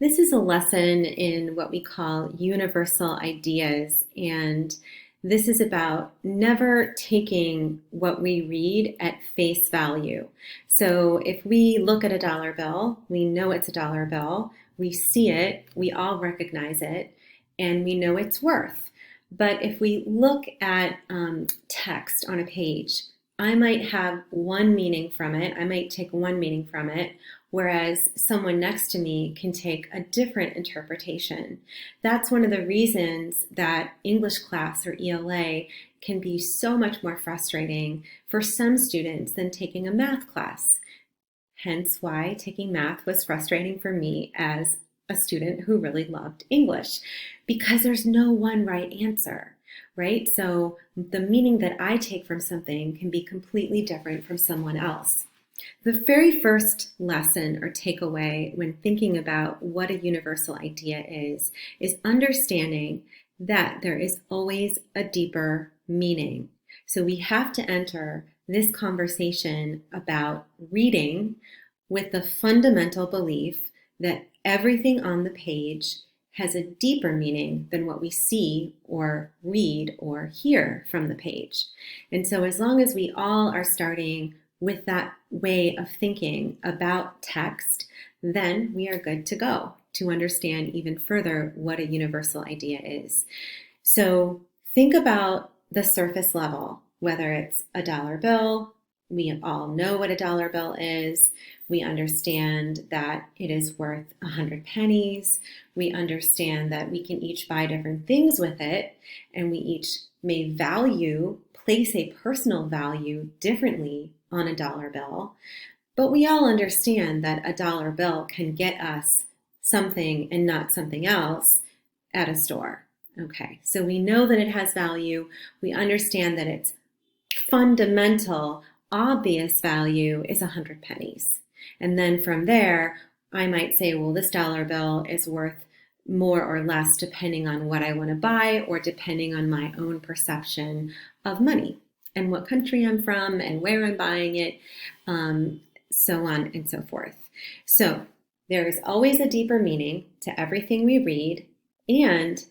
This is a lesson in what we call universal ideas, and this is about never taking what we read at face value. So if we look at a dollar bill, we know it's a dollar bill, we see it, we all recognize it, and we know its worth. But if we look at text on a page, I might have one meaning from it, I might take one meaning from it, whereas someone next to me can take a different interpretation. That's one of the reasons that English class or ELA can be so much more frustrating for some students than taking a math class. Hence why taking math was frustrating for me as a student who really loved English, because there's no one right answer, right? So the meaning that I take from something can be completely different from someone else. The very first lesson or takeaway when thinking about what a universal idea is understanding that there is always a deeper meaning. So we have to enter this conversation about reading with the fundamental belief that everything on the page has a deeper meaning than what we see or read or hear from the page. And so as long as we all are starting with that way of thinking about text, then we are good to go to understand even further what a universal idea is. So think about the surface level, whether it's a dollar bill. We all know what a dollar bill is. We understand that it is worth 100 pennies. We understand that we can each buy different things with it, and we each may place a personal value differently on a dollar bill. But we all understand that a dollar bill can get us something and not something else at a store. Okay, so we know that it has value. We understand that its fundamental, obvious value is 100 pennies. And then from there, I might say, well, this dollar bill is worth more or less depending on what I want to buy or depending on my own perception of money and what country I'm from and where I'm buying it, so on and so forth. So there is always a deeper meaning to everything we read, and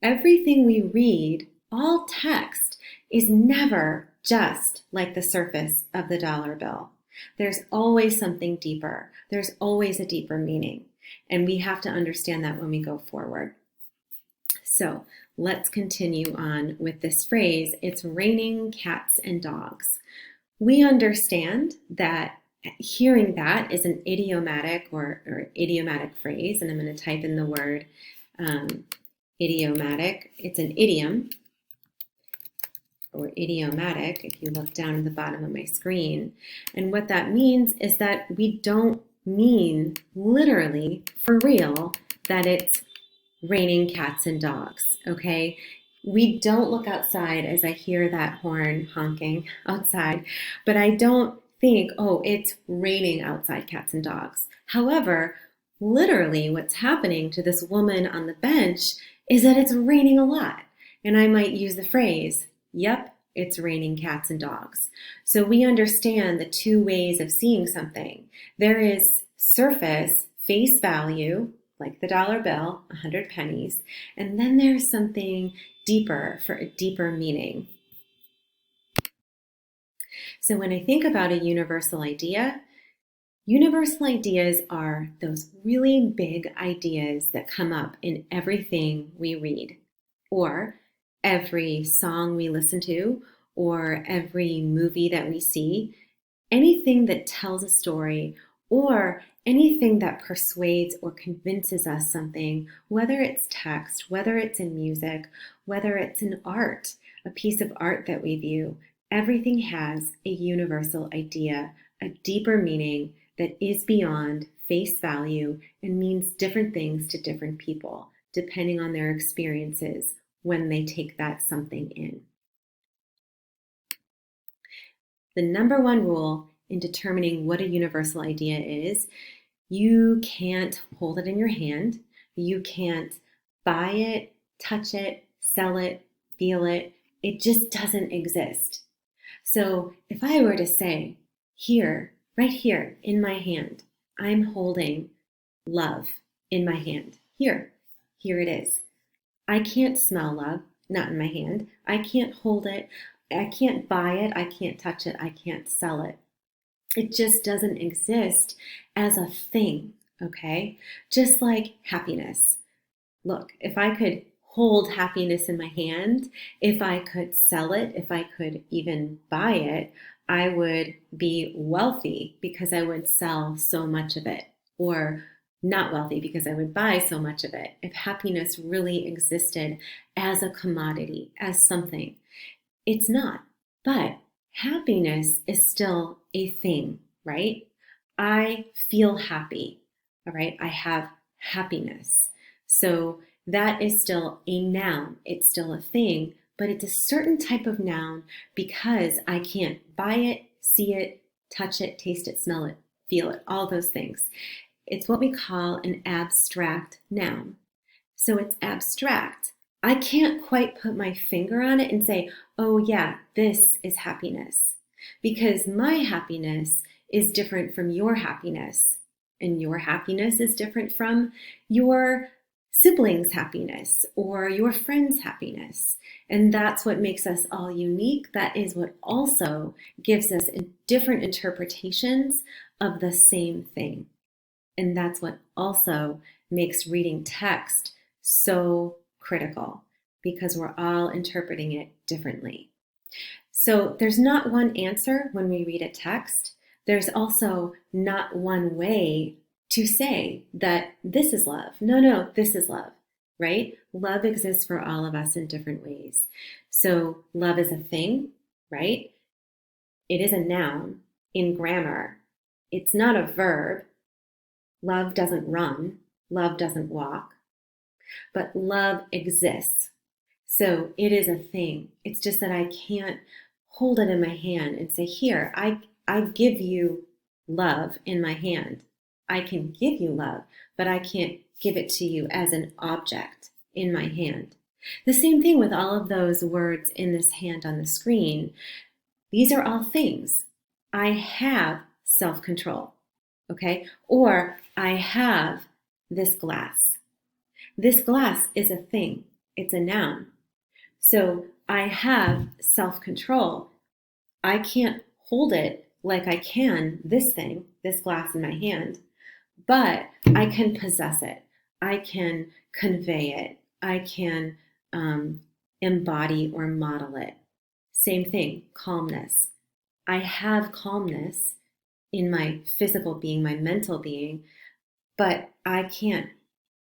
everything we read, all text, is never just like the surface of the dollar bill. There's always something deeper. There's always a deeper meaning. And we have to understand that when we go forward. So let's continue on with this phrase. It's raining cats and dogs. We understand that hearing that is an idiomatic or idiomatic phrase, and I'm going to type in the word idiomatic. It's an idiom or idiomatic if you look down at the bottom of my screen. And what that means is that we don't mean literally for real that it's raining cats and dogs, okay? We don't look outside as I hear that horn honking outside, but I don't think, oh, it's raining outside cats and dogs. However, literally what's happening to this woman on the bench is that it's raining a lot. And I might use the phrase, yep, it's raining cats and dogs. So we understand the two ways of seeing something. There is surface, face value, like the dollar bill, 100 pennies, and then there's something deeper for a deeper meaning. So when I think about a universal ideas are those really big ideas that come up in everything we read, or every song we listen to, or every movie that we see, anything that tells a story, or anything that persuades or convinces us something, whether it's text, whether it's in music, whether it's in art, a piece of art that we view, everything has a universal idea, a deeper meaning that is beyond face value and means different things to different people, depending on their experiences when they take that something in. The number one rule in determining what a universal idea is, you can't hold it in your hand. You can't buy it, touch it, sell it, feel it. It just doesn't exist. So if I were to say, here, right here in my hand, I'm holding love. in my hand. Here it is. I can't smell love, not in my hand. I can't hold it. I can't buy it. I can't touch it. I can't sell it. It just doesn't exist as a thing, okay? Just like happiness. Look, if I could hold happiness in my hand, if I could sell it, if I could even buy it, I would be wealthy because I would sell so much of it, or not wealthy because I would buy so much of it. If happiness really existed as a commodity, as something, it's not. But happiness is still a thing, right? I feel happy, all right? I have happiness. So that is still a noun. It's still a thing, but it's a certain type of noun because I can't buy it, see it, touch it, taste it, smell it, feel it, all those things. It's what we call an abstract noun. So it's abstract. I can't quite put my finger on it and say, oh yeah, this is happiness. Because my happiness is different from your happiness. And your happiness is different from your siblings' happiness or your friend's happiness. And that's what makes us all unique. That is what also gives us different interpretations of the same thing. And that's what also makes reading text so critical, because we're all interpreting it differently. So there's not one answer when we read a text. There's also not one way to say that this is love. No, this is love, right? Love exists for all of us in different ways. So love is a thing, right? It is a noun in grammar. It's not a verb. Love doesn't run. Love doesn't walk. But love exists. So it is a thing. It's just that I can't hold it in my hand and say, here, I give you love in my hand. I can give you love, but I can't give it to you as an object in my hand. The same thing with all of those words in this hand on the screen. These are all things. I have self-control, okay? Or I have this glass. This glass is a thing. It's a noun. So I have self-control. I can't hold it like I can this thing, this glass in my hand, but I can possess it. I can convey it. I can embody or model it. Same thing, calmness. I have calmness in my physical being, my mental being, but I can't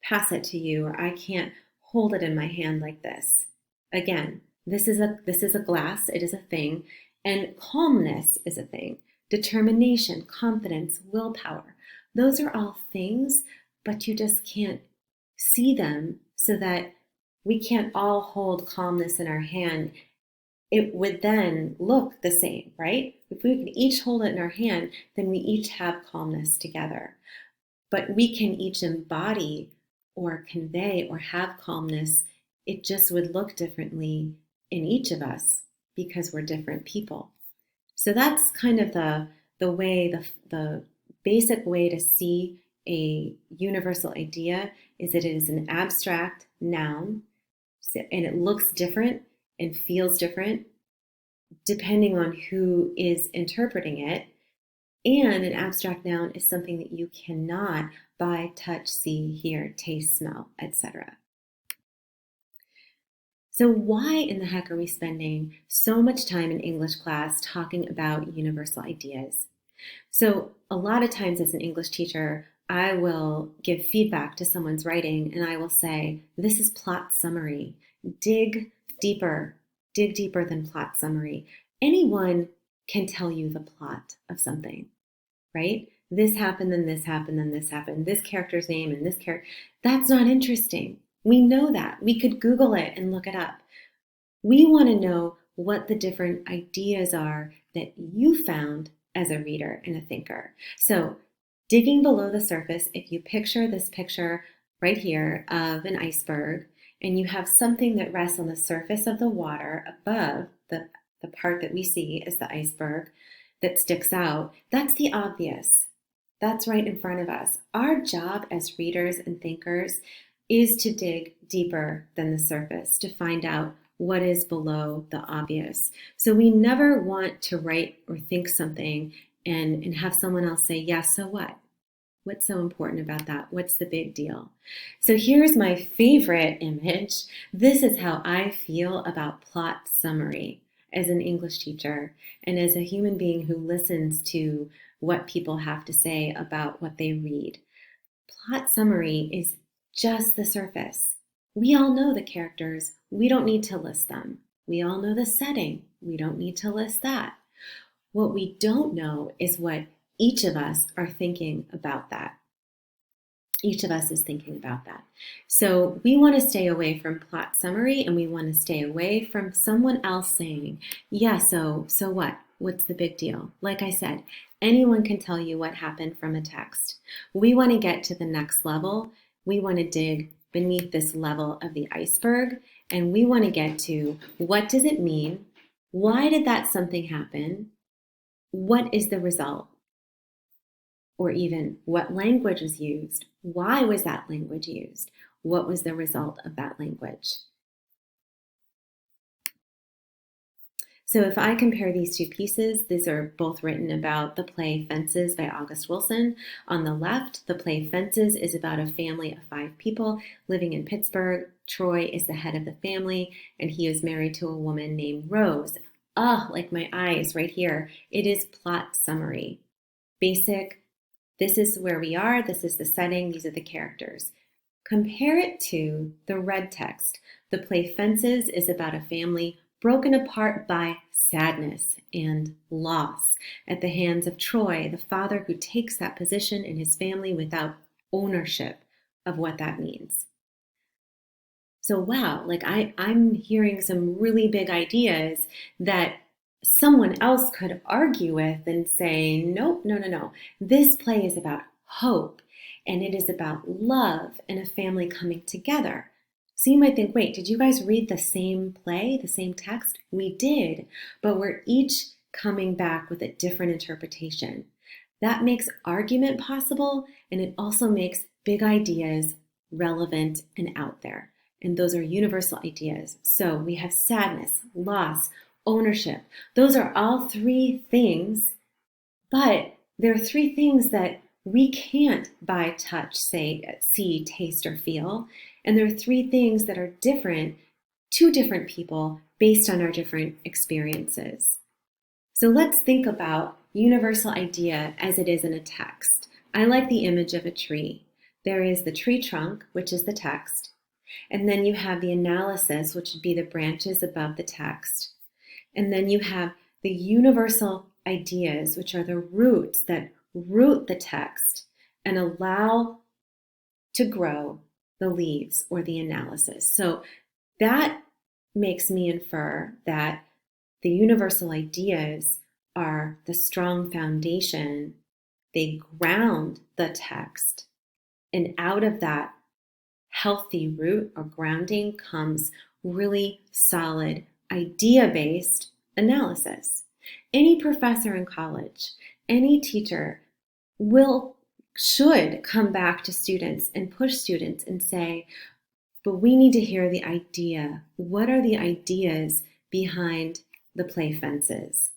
pass it to you, or I can't hold it in my hand like this. Again, this is a glass, it is a thing, and calmness is a thing. Determination, confidence, willpower. Those are all things, but you just can't see them, so that we can't all hold calmness in our hand. It would then look the same, right? If we could each hold it in our hand, then we each have calmness together. But we can each embody or convey or have calmness. It just would look differently in each of us because we're different people. So that's kind of the way, the basic way to see a universal idea is that it is an abstract noun, and it looks different and feels different depending on who is interpreting it. And an abstract noun is something that you cannot buy, touch, see, hear, taste, smell, etc. So why in the heck are we spending so much time in English class talking about universal ideas? So a lot of times as an English teacher, I will give feedback to someone's writing and I will say, this is plot summary. Dig deeper than plot summary. Anyone can tell you the plot of something, right? This happened, then this happened, then this happened, this character's name and this character. That's not interesting. We know that. We could Google it and look it up. We want to know what the different ideas are that you found as a reader and a thinker. So digging below the surface, if you picture this picture right here of an iceberg, and you have something that rests on the surface of the water above the part that we see as the iceberg that sticks out, that's the obvious. That's right in front of us. Our job as readers and thinkers is to dig deeper than the surface, to find out what is below the obvious. So we never want to write or think something and have someone else say, yeah, so what? What's so important about that? What's the big deal? So here's my favorite image. This is how I feel about plot summary as an English teacher and as a human being who listens to what people have to say about what they read. Plot summary is just the surface. We all know the characters. We don't need to list them. We all know the setting. We don't need to list that. What we don't know is what each of us are thinking about that. Each of us is thinking about that. So we want to stay away from plot summary, and we want to stay away from someone else saying, yeah, so what? What's the big deal? Like I said, anyone can tell you what happened from a text. We want to get to the next level. We want to dig beneath this level of the iceberg, and we want to get to, what does it mean? Why did that something happen? What is the result? Or even, what language was used? Why was that language used? What was the result of that language? So if I compare these two pieces, these are both written about the play Fences by August Wilson. On the left, the play Fences is about a family of 5 people living in Pittsburgh. Troy is the head of the family, and he is married to a woman named Rose. Like my eyes right here. It is plot summary. Basic. This is where we are, this is the setting, these are the characters. Compare it to the red text. The play Fences is about a family broken apart by sadness and loss at the hands of Troy, the father who takes that position in his family without ownership of what that means. So wow, like I'm hearing some really big ideas that someone else could argue with and say, nope, no. This play is about hope, and it is about love and a family coming together. So you might think, wait, did you guys read the same play, the same text? We did, but we're each coming back with a different interpretation. That makes argument possible, and it also makes big ideas relevant and out there. And those are universal ideas. So we have sadness, loss, ownership. Those are all 3 things, but there are 3 things that we can't by touch, say, see, taste, or feel. And there are 3 things that are different to different people based on our different experiences. So let's think about universal idea as it is in a text. I like the image of a tree. There is the tree trunk, which is the text. And then you have the analysis, which would be the branches above the text. And then you have the universal ideas, which are the roots that root the text and allow to grow the leaves or the analysis. So that makes me infer that the universal ideas are the strong foundation. They ground the text. And out of that healthy root or grounding comes really solid idea-based analysis. Any professor in college, any teacher should come back to students and push students and say, but we need to hear the idea. What are the ideas behind the play Fences?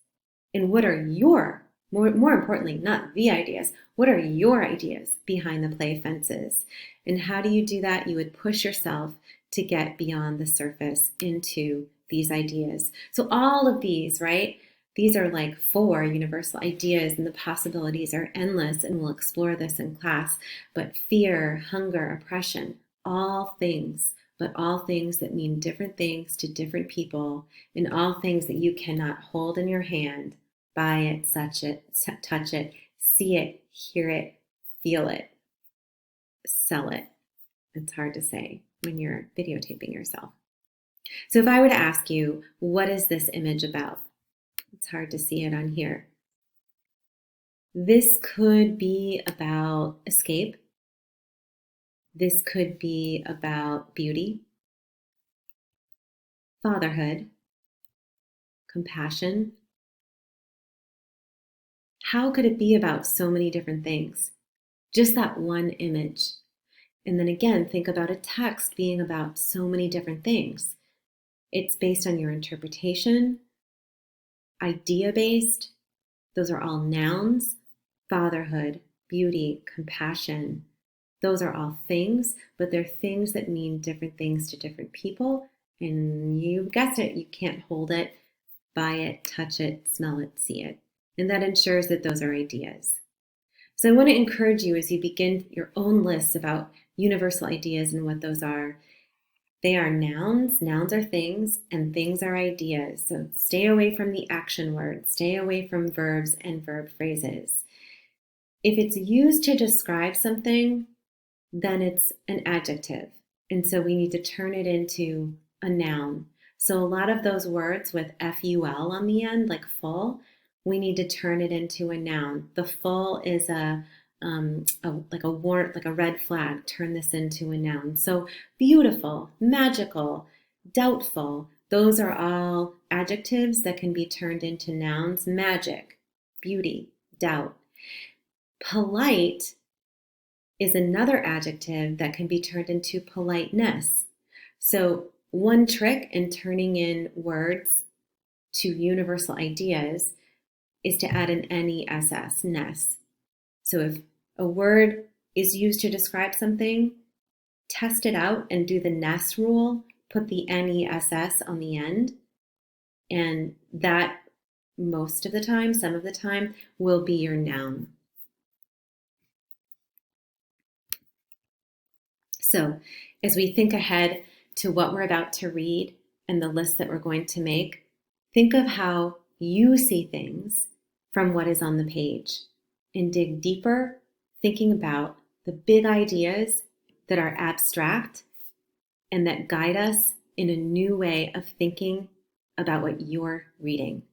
And what are your, more importantly, not the ideas, what are your ideas behind the play Fences? And how do you do that? You would push yourself to get beyond the surface into these ideas. So all of these, right? These are like 4 universal ideas, and the possibilities are endless, and we'll explore this in class. But fear, hunger, oppression, all things, but all things that mean different things to different people, and all things that you cannot hold in your hand, buy it, touch it, see it, hear it, feel it, sell it. It's hard to say when you're videotaping yourself. So if I were to ask you, what is this image about? It's hard to see it on here. This could be about escape. This could be about beauty, fatherhood, compassion. How could it be about so many different things? Just that one image. And then again, think about a text being about so many different things. It's based on your interpretation, idea-based. Those are all nouns. Fatherhood, beauty, compassion. Those are all things, but they're things that mean different things to different people. And you guessed it, you can't hold it, buy it, touch it, smell it, see it. And that ensures that those are ideas. So I want to encourage you as you begin your own lists about universal ideas and what those are. They are nouns. Nouns are things, and things are ideas. So stay away from the action words. Stay away from verbs and verb phrases. If it's used to describe something, then it's an adjective. And so we need to turn it into a noun. So a lot of those words with FUL on the end, like full, we need to turn it into a noun. The full is like a warrant, like a red flag. Turn this into a noun. So beautiful, magical, doubtful, those are all adjectives that can be turned into nouns. Magic, beauty, doubt. Polite is another adjective that can be turned into politeness. So one trick in turning in words to universal ideas is to add an NESS, ness. So if a word is used to describe something, test it out and do the ness rule, put the NESS on the end, and that most of the time, some of the time, will be your noun. So as we think ahead to what we're about to read and the list that we're going to make, think of how you see things from what is on the page and dig deeper, thinking about the big ideas that are abstract and that guide us in a new way of thinking about what you're reading.